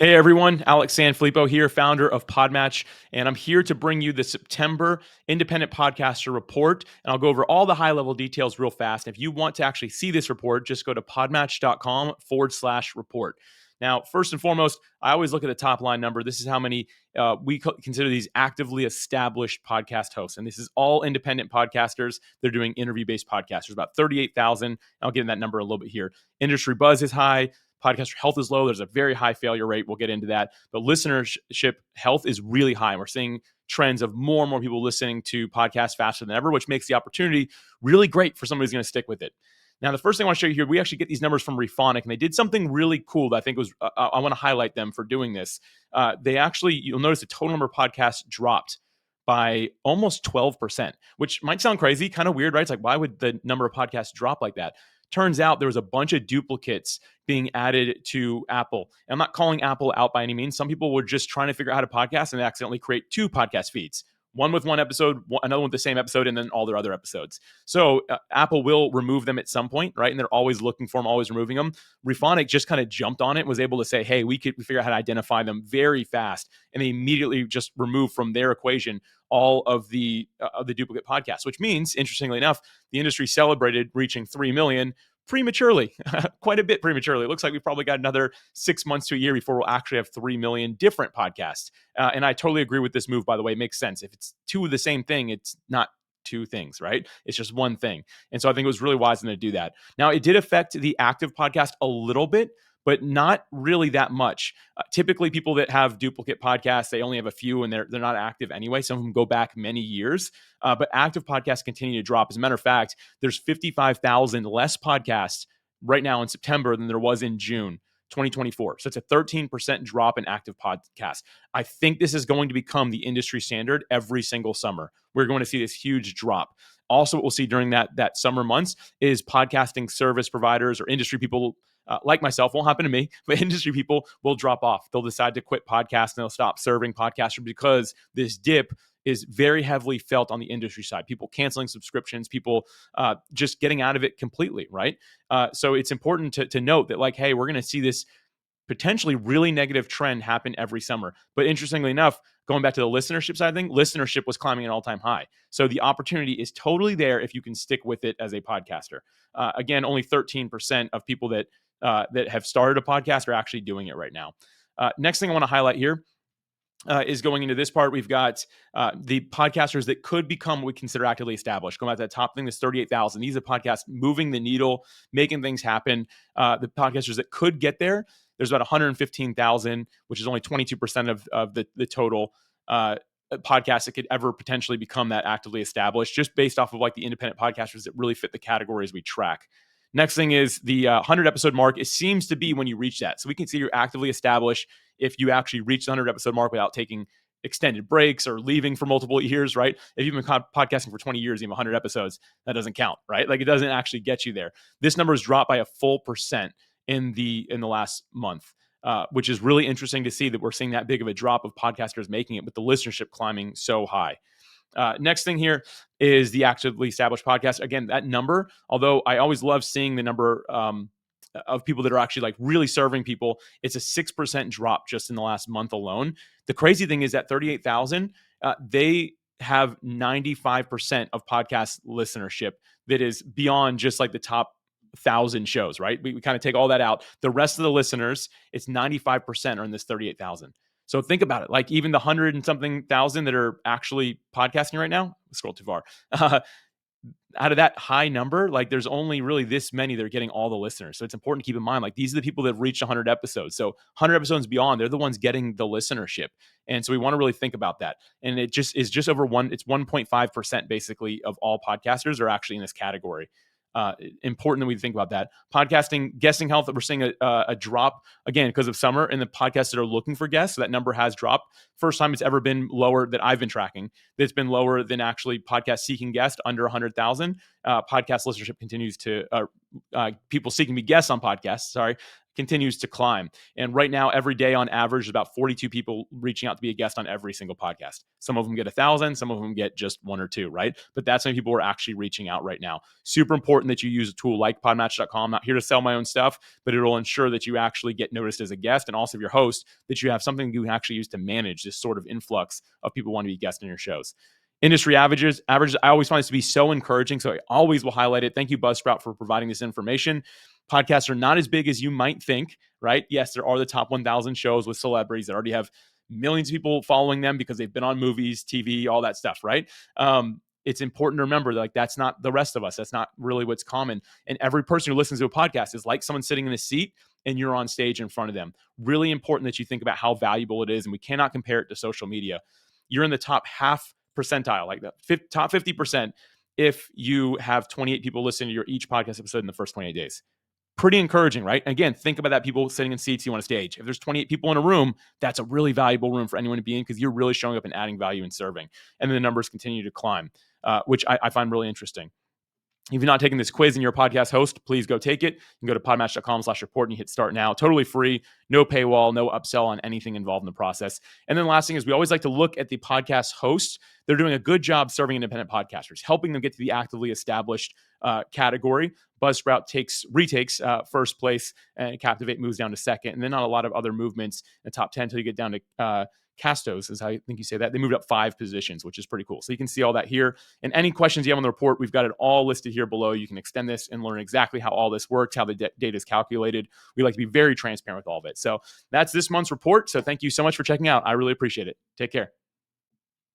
Hey everyone, Alex Sanfilippo here, founder of Podmatch, and I'm here to bring you the September Independent Podcaster Report. And I'll go over all the high level details real fast. If you want to actually see this report, just go to podmatch.com/report. Now, first and foremost, I always look at the top line number. This is how many we consider these actively established podcast hosts. And this is all independent podcasters. They're doing interview based podcasters, about 38,000. I'll get in that number a little bit here. Industry buzz is high. Podcaster health is low. There's a very high failure rate. We'll get into that. But listenership health is really high. And we're seeing trends of more and more people listening to podcasts faster than ever, which makes the opportunity really great for somebody who's going to stick with it. Now, the first thing I want to show you here, we actually get these numbers from Refonic, and they did something really cool that I think was, I want to highlight them for doing this. They actually, you'll notice the total number of podcasts dropped by almost 12%, which might sound crazy, kind of weird, right? It's like, why would the number of podcasts drop like that? Turns out there was a bunch of duplicates being added to Apple. I'm not calling Apple out by any means. Some people were just trying to figure out how to podcast and they accidentally create two podcast feeds. One with one episode, another one with the same episode, and then all their other episodes. So Apple will remove them at some point, right? And they're always looking for them, always removing them. Refonic just kind of jumped on it, was able to say, hey, we figure out how to identify them very fast. And they immediately just removed from their equation all of the duplicate podcasts, which means, interestingly enough, the industry celebrated reaching 3 million prematurely, quite a bit prematurely. It looks like we've probably got another 6 months to a year before we'll actually have 3 million different podcasts. And I totally agree with this move, by the way. It makes sense. If it's two of the same thing, it's not two things, right? It's just one thing. And so I think it was really wise of them to do that. Now, it did affect the active podcast a little bit, but not really that much. Typically, people that have duplicate podcasts, they only have a few and they're not active anyway. Some of them go back many years, but active podcasts continue to drop. As a matter of fact, there's 55,000 less podcasts right now in September than there was in June 2024. So it's a 13% drop in active podcasts. I think this is going to become the industry standard every single summer. We're going to see this huge drop. Also, what we'll see during that summer months is podcasting service providers or industry people like myself, won't happen to me, but industry people will drop off. They'll decide to quit podcasts and they'll stop serving podcasters because this dip is very heavily felt on the industry side. People canceling subscriptions, people just getting out of it completely, right? So it's important to note that, like, hey, we're going to see this potentially really negative trend happen every summer. But interestingly enough, going back to the listenership side of thing, listenership was climbing an all-time high. So the opportunity is totally there if you can stick with it as a podcaster. Again, only 13% of people that have started a podcast are actually doing it right now. Next thing I want to highlight here is going into this part. We've got the podcasters that could become what we consider actively established. Going back to that top thing, this 38,000. These are podcasts moving the needle, making things happen. The podcasters that could get there, there's about 115,000, which is only 22% of the total podcasts that could ever potentially become that actively established, just based off of like the independent podcasters that really fit the categories we track. Next thing is the 100 episode mark. It seems to be when you reach that. So we can see you're actively established if you actually reach the 100 episode mark without taking extended breaks or leaving for multiple years, right? If you've been podcasting for 20 years, you have 100 episodes, that doesn't count, right? Like, it doesn't actually get you there. This number has dropped by a full percent in the last month, which is really interesting to see that we're seeing that big of a drop of podcasters making it with the listenership climbing so high. Next thing here is the actively established podcast. Again, that number, although I always love seeing the number of people that are actually like really serving people, it's a 6% drop just in the last month alone. The crazy thing is that 38,000, they have 95% of podcast listenership that is beyond just like the top 1,000 shows, right? We kind of take all that out. The rest of the listeners, it's 95% are in this 38,000. So think about it. Like, even the 100 and something thousand that are actually podcasting right now, scroll too far. Out of that high number, like, there's only really this many that are getting all the listeners. So it's important to keep in mind, like, these are the people that have reached 100 episodes. So 100 episodes beyond, they're the ones getting the listenership. And so we want to really think about that. And it just is just over it's 1.5% basically of all podcasters are actually in this category. Important that we think about that. Podcasting, guesting health, we're seeing a drop again because of summer in the podcasts that are looking for guests. So that number has dropped. First time it's ever been lower that I've been tracking. That's been lower than actually podcasts seeking guests under 100,000. Podcast listenership continues to people seeking me guests on podcasts. Sorry, continues to climb. And right now, every day on average, about 42 people reaching out to be a guest on every single podcast. Some of them get 1,000, some of them get just one or two, right? But that's how many people are actually reaching out right now. Super important that you use a tool like podmatch.com. I'm not here to sell my own stuff, but it'll ensure that you actually get noticed as a guest, and also if you're host, that you have something you can actually use to manage this sort of influx of people wanting to be guests on your shows. Industry averages, I always find this to be so encouraging, so I always will highlight it. Thank you, Buzzsprout, for providing this information. Podcasts are not as big as you might think, right? Yes, there are the top 1,000 shows with celebrities that already have millions of people following them because they've been on movies, TV, all that stuff, right? It's important to remember that, like, that's not the rest of us. That's not really what's common. And every person who listens to a podcast is like someone sitting in a seat and you're on stage in front of them. Really important that you think about how valuable it is. And we cannot compare it to social media. You're in the top half percentile, like the top 50%, if you have 28 people listening to your each podcast episode in the first 28 days. Pretty encouraging, right? Again, think about that, people sitting in seats you on a stage. If there's 28 people in a room, that's a really valuable room for anyone to be in because you're really showing up and adding value and serving. And then the numbers continue to climb, which I find really interesting. If you're not taking this quiz and you're a podcast host, please go take it. You can go to podmatch.com/report and you hit start now. Totally free, no paywall, no upsell on anything involved in the process. And then last thing is we always like to look at the podcast hosts. They're doing a good job serving independent podcasters, helping them get to the actively established category. Buzzsprout retakes first place, and Captivate moves down to second. And then not a lot of other movements in the top 10 until you get down to Castos, is how I think you say that. They moved up 5 positions, which is pretty cool. So you can see all that here. And any questions you have on the report, we've got it all listed here below. You can extend this and learn exactly how all this works, how the data is calculated. We like to be very transparent with all of it. So that's this month's report. So thank you so much for checking out. I really appreciate it. Take care.